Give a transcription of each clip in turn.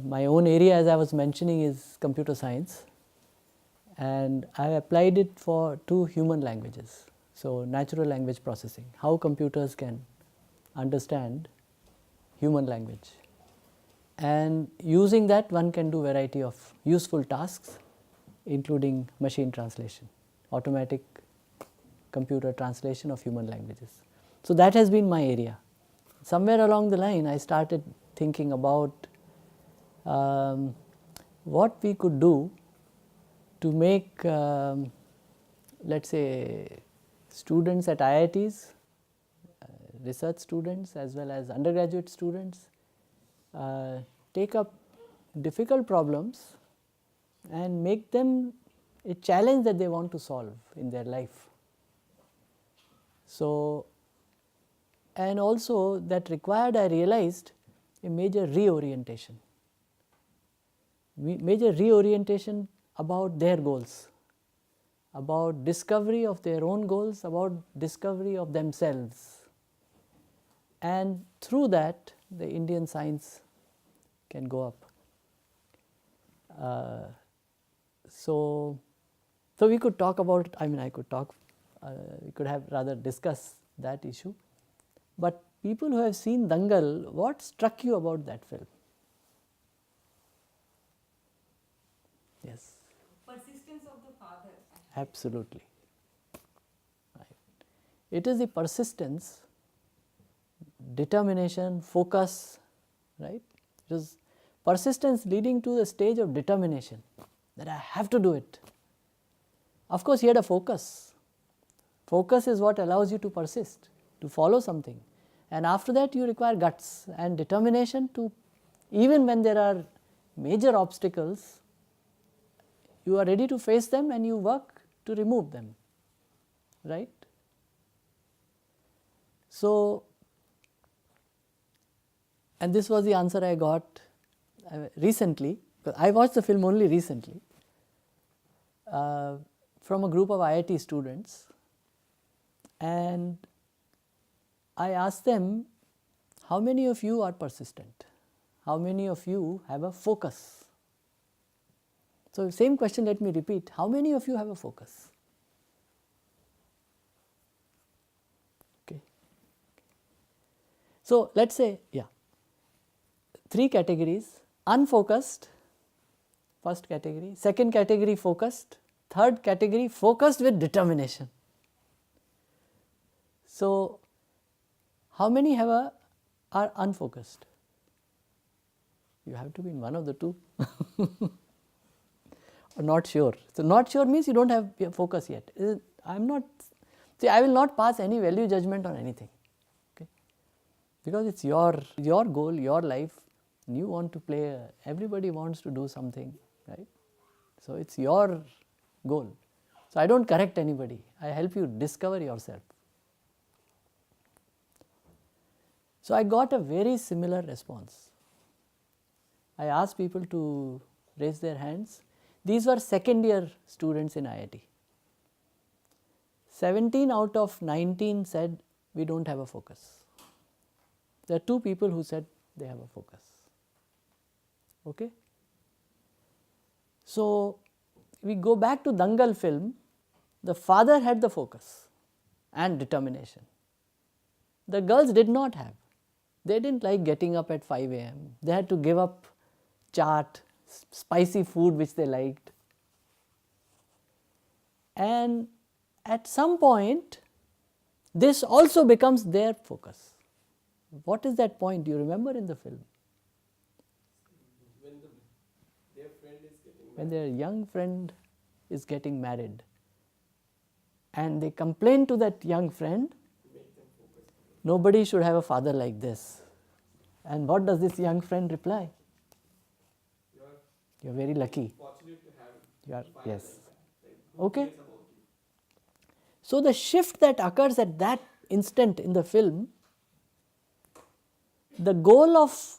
My own area, as I was mentioning, is computer science, and I applied it to human languages. So, natural language processing, how computers can understand human language, and using that one can do variety of useful tasks, including machine translation, automatic computer translation of human languages. So, that has been my area. Somewhere along the line I started thinking about what we could do to make let us say students at IITs, research students as well as undergraduate students take up difficult problems and make them a challenge that they want to solve in their life. So, and also that required, I realized, a major reorientation about their goals, about discovery of their own goals, about discovery of themselves, and through that the Indian science can go up. So we could talk about, I could talk, we could have rather discuss that issue, but people who have seen Dangal, what struck you about that film? Yes. Persistence of the father. Absolutely. Right. It is the persistence, determination, focus, right? It is persistence leading to the stage of determination that I have to do it. Of course, he had a focus. Focus is what allows you to persist, to follow something, and after that you require guts and determination to, even when there are major obstacles, you are ready to face them and you work to remove them, right. So, and this was the answer I got recently, because I watched the film only recently, from a group of IIT students, and I asked them, how many of you are persistent? How many of you have a focus? So, same question, let me repeat, how many of you have a focus? Okay. So, let us say, yeah, 3 categories: unfocused, first category; second category focused; third category focused with determination. So, how many are unfocused? You have to be in one of the two. Or not sure. So, not sure means you do not have focus yet. I am not, see, I will not pass any value judgment on anything, okay, because it is your goal, your life, and you want to play, everybody wants to do something, right. So, it is your goal. So, I do not correct anybody, I help you discover yourself. So, I got a very similar response. I asked people to raise their hands. These were second year students in IIT. 17 out of 19 said, we do not have a focus. There are 2 people who said they have a focus. Okay. So, we go back to Dangal film, the father had the focus and determination. The girls did not have. They did not like getting up at 5 a.m. They had to give up chaat, spicy food which they liked, and at some point this also becomes their focus. What is that point? Do you remember in the film? When their young friend is getting married and they complain to that young friend, nobody should have a father like this. And what does this young friend reply? You are very lucky. You are, yes. Okay. So, the shift that occurs at that instant in the film, the goal of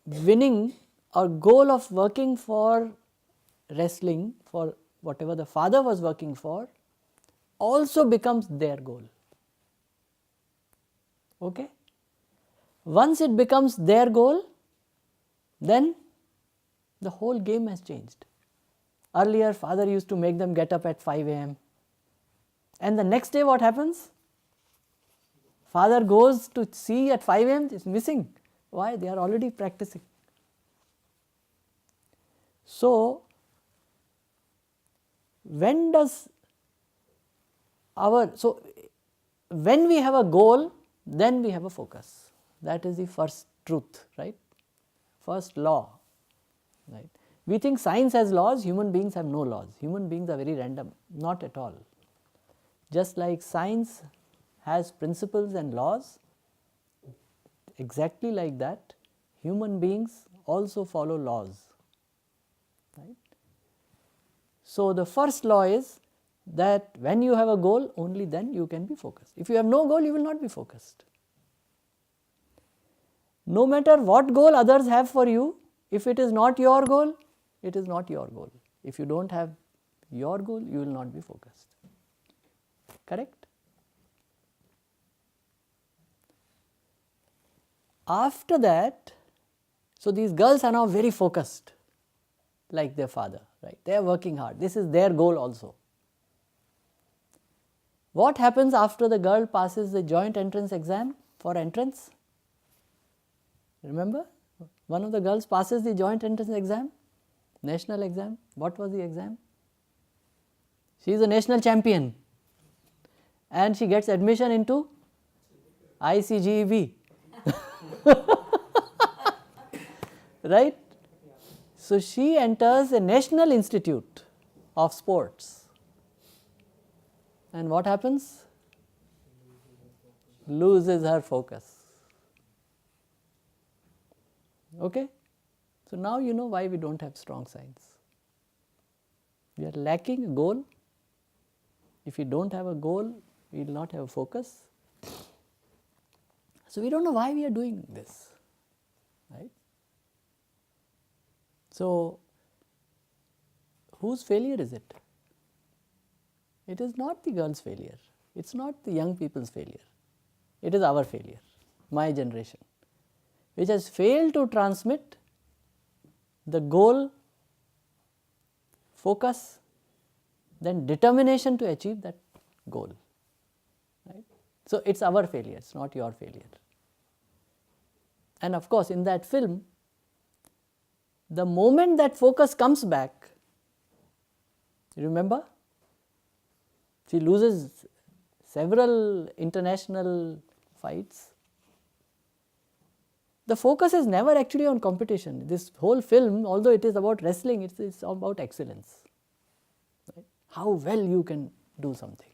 winning or goal of working for wrestling, for whatever the father was working for, also becomes their goal. Okay. Once it becomes their goal, then The whole game has changed. Earlier, father used to make them get up at 5 a.m. And the next day what happens? Father goes to see at 5 a.m. is missing. Why? They are already practicing. So, when we have a goal, then we have a focus. That is the first truth, right? First law, right? We think science has laws, human beings have no laws. Human beings are very random, not at all. Just like science has principles and laws, exactly like that, human beings also follow laws, right? So, the first law is that when you have a goal, only then you can be focused. If you have no goal, you will not be focused. No matter what goal others have for you, if it is not your goal, it is not your goal. If you do not have your goal, you will not be focused. Correct? After that, so these girls are now very focused, like their father, right? They are working hard. This is their goal also. What happens after the girl passes the joint entrance exam for entrance? Remember, one of the girls passes the joint entrance exam, national exam. What was the exam? She is a national champion and she gets admission into IIT-BHU. Right? So, she enters a national institute of sports. And what happens? Loses her focus. Okay? So, now you know why we do not have strong science. We are lacking a goal. If we do not have a goal, we will not have a focus. So, we do not know why we are doing this, right. So, whose failure is it? It is not the girl's failure, it is not the young people's failure, it is our failure, my generation, which has failed to transmit the goal, focus, then determination to achieve that goal, right. So, it is our failure, it is not your failure. And of course, in that film, the moment that focus comes back, you remember, she loses several international fights. The focus is never actually on competition. This whole film, although it is about wrestling, it is about excellence, right? How well you can do something.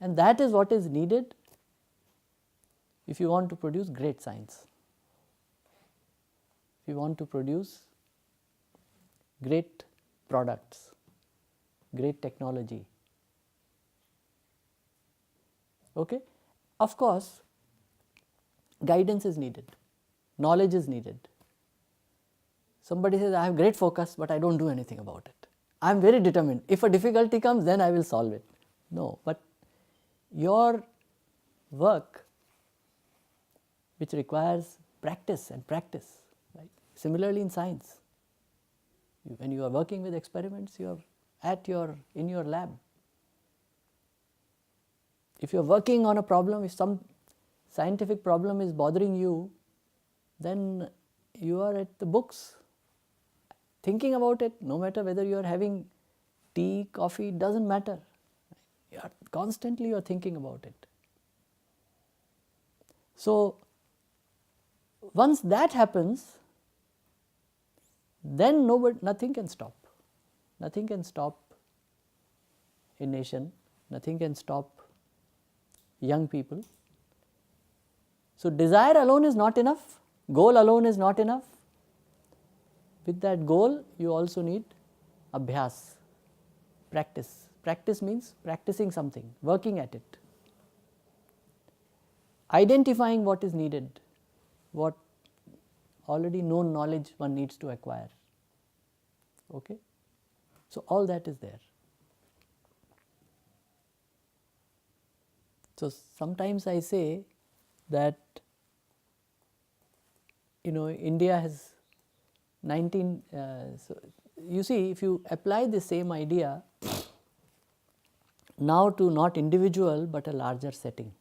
And that is what is needed if you want to produce great science, if you want to produce great products, great technology. Okay? Of course, guidance is needed, knowledge is needed. Somebody says, I have great focus, but I do not do anything about it. I am very determined. If a difficulty comes, then I will solve it. No, but your work, which requires practice and practice, right? Similarly in science, when you are working with experiments, you are in your lab. If you are working on a problem, if some scientific problem is bothering you, then you are at the books thinking about it, no matter whether you are having tea, coffee, it does not matter. You are constantly you are thinking about it. So, once that happens, then nothing can stop. Nothing can stop a nation, nothing can stop young people. So, desire alone is not enough, goal alone is not enough. With that goal, you also need abhyas, practice. Practice means practicing something, working at it, identifying what is needed, what already known knowledge one needs to acquire. Okay? So, all that is there. So, sometimes I say that India has So you see, if you apply the same idea now to not individual but a larger setting.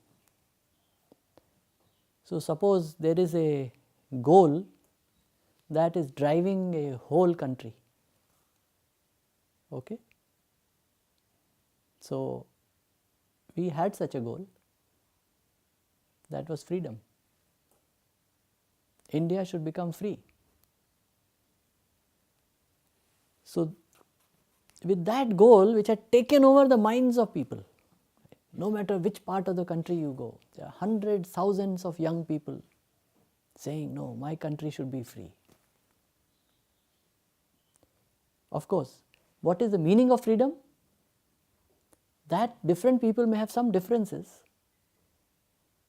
So suppose there is a goal that is driving a whole country. Okay. So we had such a goal, that was freedom. India should become free. So with that goal, which had taken over the minds of people, no matter which part of the country you go, there are hundreds, thousands of young people saying, no, my country should be free. Of course, what is the meaning of freedom? That different people may have some differences.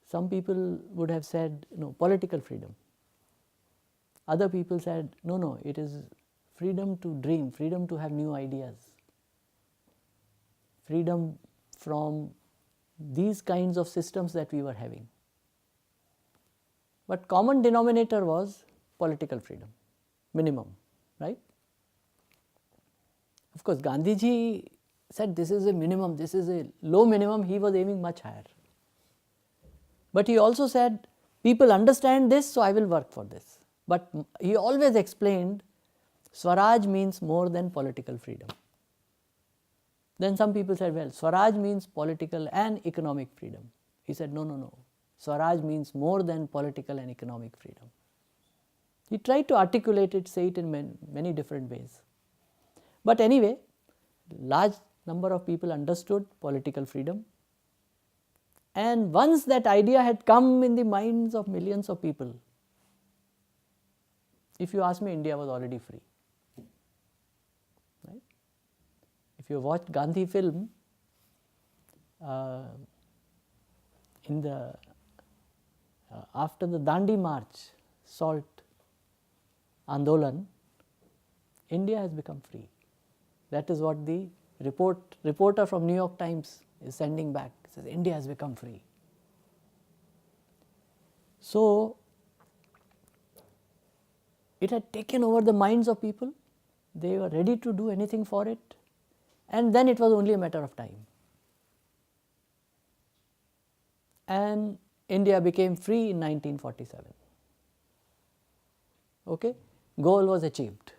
Some people would have said, no, political freedom. Other people said, no, no, it is freedom to dream, freedom to have new ideas, freedom from these kinds of systems that we were having. But common denominator was political freedom, minimum, right? Of course, Gandhiji said this is a minimum, this is a low minimum, he was aiming much higher. But he also said, people understand this, so I will work for this. But he always explained, Swaraj means more than political freedom. Then some people said, well, Swaraj means political and economic freedom. He said, no, no, no. Swaraj means more than political and economic freedom. He tried to articulate it, say it in many different ways. But anyway, large number of people understood political freedom. And once that idea had come in the minds of millions of people, if you ask me, India was already free. Right? If you watch Gandhi film, in the after the Dandi March, Salt Andolan, India has become free. That is what the reporter from New York Times is sending back. It says India has become free. So it had taken over the minds of people. They were ready to do anything for it, and then it was only a matter of time. And India became free in 1947. Okay, goal was achieved.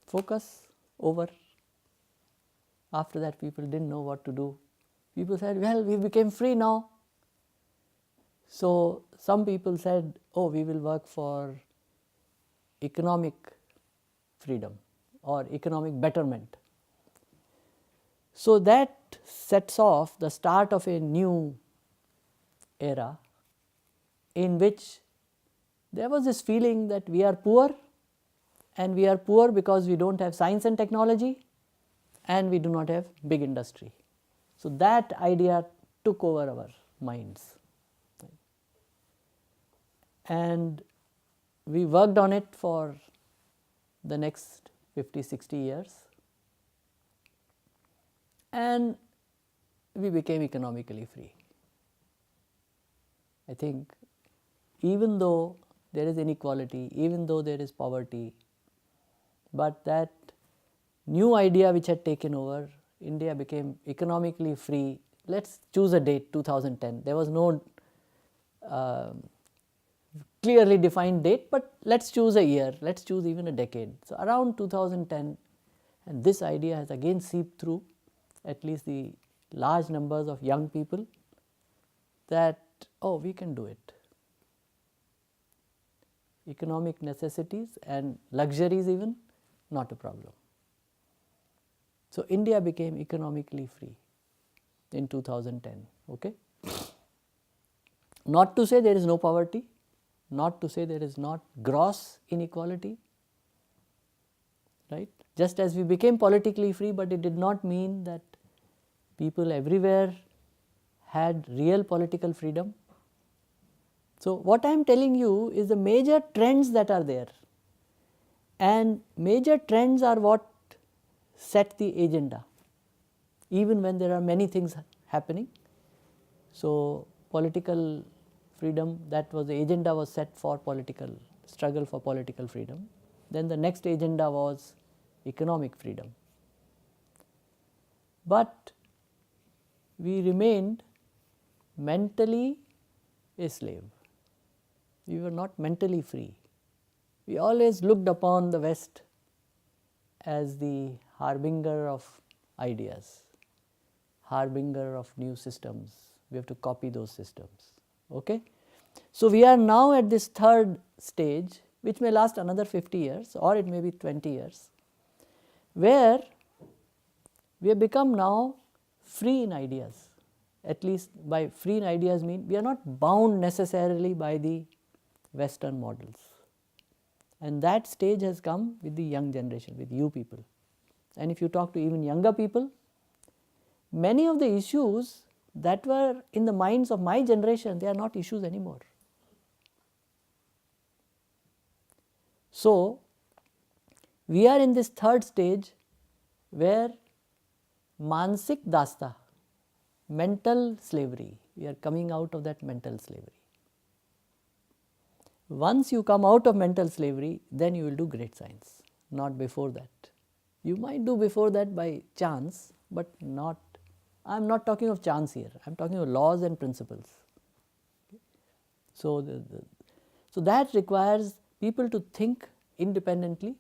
Focus over. After that, people didn't know what to do. People said, well, we became free now. So some people said, oh, we will work for economic freedom or economic betterment. So that sets off the start of a new era in which there was this feeling that we are poor, and we are poor because we don't have science and technology, and we do not have big industry. So that idea took over our minds. And we worked on it for the next 50-60 years, and we became economically free. I think even though there is inequality, even though there is poverty, but that new idea which had taken over, India became economically free. Let's choose a date, 2010. There was no clearly defined date, but let's choose a year, let's choose even a decade. So around 2010, and this idea has again seeped through at least the large numbers of young people that, oh, we can do it. Economic necessities and luxuries even, not a problem. So India became economically free in 2010, okay. Not to say there is no poverty, not to say there is not gross inequality, right. Just as we became politically free, but it did not mean that people everywhere had real political freedom. So what I am telling you is the major trends that are there, and major trends are what set the agenda, even when there are many things happening. So political freedom, that was the agenda was set for political struggle for political freedom. Then the next agenda was economic freedom. But we remained mentally a slave. We were not mentally free. We always looked upon the West as the harbinger of ideas, harbinger of new systems. We have to copy those systems. Okay? So, we are now at this third stage, which may last another 50 years or it may be 20 years, where we have become now free in ideas. At least by free in ideas mean we are not bound necessarily by the Western models. And that stage has come with the young generation, with you people. And if you talk to even younger people, many of the issues that were in the minds of my generation, they are not issues anymore. So, we are in this third stage where mansik dasta, mental slavery, we are coming out of that mental slavery. Once you come out of mental slavery, then you will do great science, not before that. You might do before that by chance, but not, I am not talking of chance here, I am talking of laws and principles. So, so that requires people to think independently,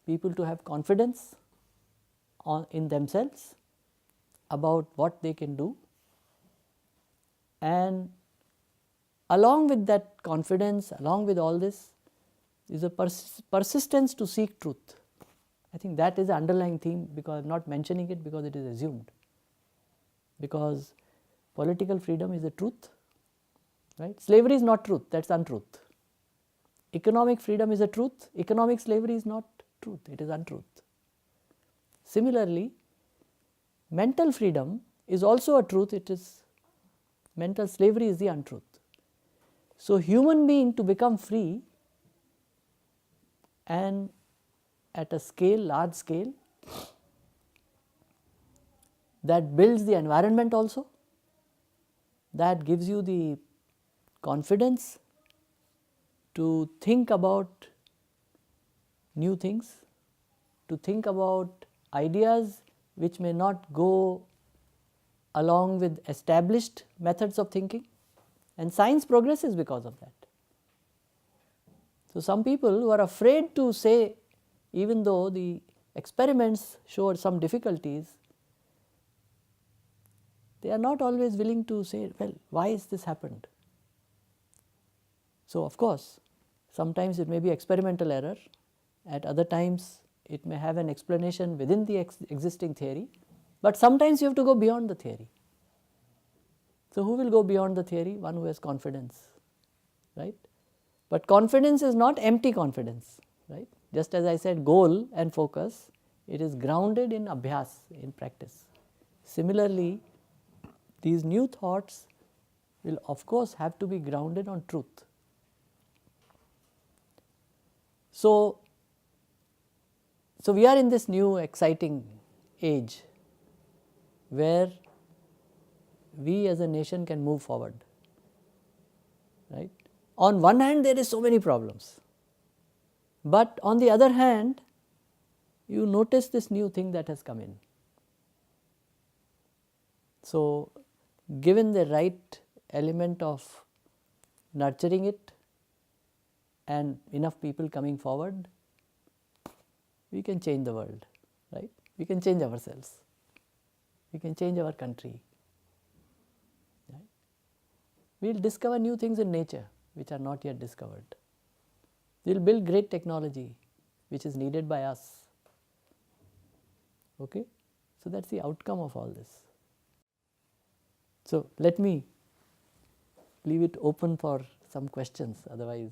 people to have confidence in themselves about what they can do, and along with that confidence, along with all this is a persistence to seek truth. I think that is the underlying theme, because I am not mentioning it because it is assumed, because political freedom is the truth, right? Slavery is not truth, that is untruth. Economic freedom is a truth, economic slavery is not truth, it is untruth. Similarly, mental freedom is also a truth, it is mental slavery is the untruth. So, human being to become free and at a scale, large scale, that builds the environment also, that gives you the confidence to think about new things, to think about ideas which may not go along with established methods of thinking, and science progresses because of that. So, some people who are afraid to say, even though the experiments showed some difficulties, they are not always willing to say, well, why has this happened? So, of course, sometimes it may be experimental error, at other times it may have an explanation within the existing theory, but sometimes you have to go beyond the theory. So, who will go beyond the theory? One who has confidence, right? But confidence is not empty confidence, right? Just as I said, goal and focus, it is grounded in abhyas, in practice. Similarly, these new thoughts will of course have to be grounded on truth. So, we are in this new exciting age where we as a nation can move forward, right. On one hand, there is so many problems, but on the other hand, you notice this new thing that has come in. So, given the right element of nurturing it and enough people coming forward, we can change the world, right. We can change ourselves, we can change our country. We will discover new things in nature which are not yet discovered. We will build great technology which is needed by us. Okay? So, that is the outcome of all this. So, let me leave it open for some questions, otherwise